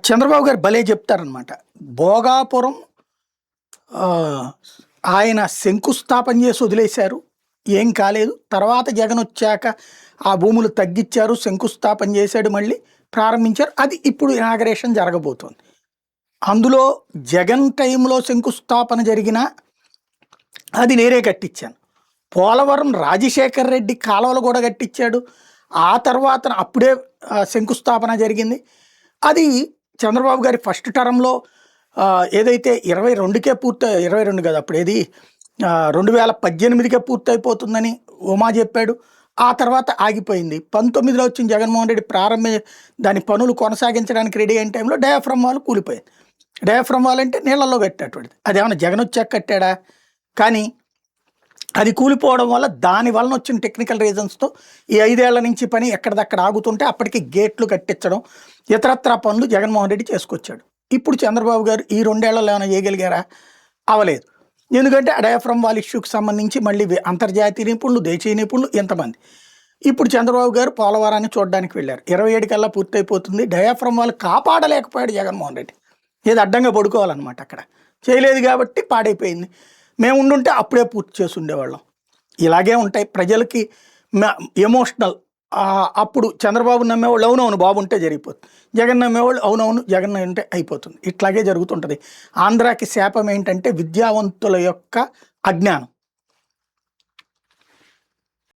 చంద్రబాబు గారు భలే చెప్తారనమాట. భోగాపురం ఆహ్, ఆయన శంకుస్థాపన చేసి వదిలేశారు. ఏం కాలేదు. తర్వాత జగనొచ్చాక ఆ భూములు తగ్గిచ్చారు. శంకుస్థాపన చేశాడు మళ్ళీ. ప్రారంభించారు. అది ఇప్పుడు ఇనాగరేషన్ జరగబోతోంది. అందులో జగన్ టైంలో శంకుస్థాపన జరిగినా అది నేనే కట్టించాను. పోలవరం రాజశేఖర్ రెడ్డి కాలువలు కూడా కట్టించాడు. ఆ తర్వాత అప్పుడే శంకుస్థాపన జరిగింది. అది చంద్రబాబు గారి ఫస్ట్ టర్మ్‌లో ఏదైతే 22కే 22 కాదు అప్పుడేది 2018కే పూర్తయిపోతుందని ఉమా చెప్పాడు. ఆ తర్వాత ఆగిపోయింది. 19లో వచ్చిన జగన్మోహన్ రెడ్డి దాని పనులు కొనసాగించడానికి రెడీ అయిన టైంలో డయాఫ్రమ్ వాల్ కూలిపోయింది. డయాఫ్రమ్ వాల్ అంటే నీళ్ళల్లో కట్టినటువంటిది. అదేమన్నా జగన్ వచ్చాక కట్టాడా? కానీ అది కూలిపోవడం వల్ల దాని వలన వచ్చిన టెక్నికల్ రీజన్స్‌తో ఈ 5 ఏళ్ల నుంచి పని ఎక్కడిదక్కడ ఆగుతుంటే అప్పటికి గేట్లు కట్టించడం, ఇతరత్రా పనులు జగన్మోహన్ రెడ్డి చేసుకొచ్చాడు. ఇప్పుడు చంద్రబాబు గారు ఈ 2 ఏళ్లలో ఏమైనా చేయగలిగారా? అవ్వలేదు. ఎందుకంటే ఆ డయాఫ్రమ్ వాల్ ఇష్యూకి సంబంధించి మళ్ళీ అంతర్జాతీయ నిపుణులు, దేశీయ నిపుణులు ఇంతమంది. ఇప్పుడు చంద్రబాబు గారు పోలవరాన్ని చూడడానికి వెళ్ళారు. 27 కల్లా పూర్తయిపోతుంది. డయాఫ్రమ్ వాల్ కాపాడలేకపోయాడు జగన్మోహన్ రెడ్డి. ఏదో అడ్డంగా పడుకోవాలన్నమాట అక్కడ. చేయలేదు కాబట్టి పాడైపోయింది. మేము ఉండుంటే అప్పుడే పూర్తి చేసి ఉండేవాళ్ళం. ఇలాగే ఉంటాయి ప్రజలకి ఎమోషనల్. అప్పుడు చంద్రబాబు నమ్మేవాళ్ళు అవునవును బాబు ఉంటే జరిగిపోతుంది. జగన్ నమ్మేవాళ్ళు అవునవును జగన్ ఉంటే అయిపోతుంది. ఇట్లాగే జరుగుతుంటుంది. ఆంధ్రాకి శాపం ఏంటంటే విద్యావంతుల యొక్క అజ్ఞానం.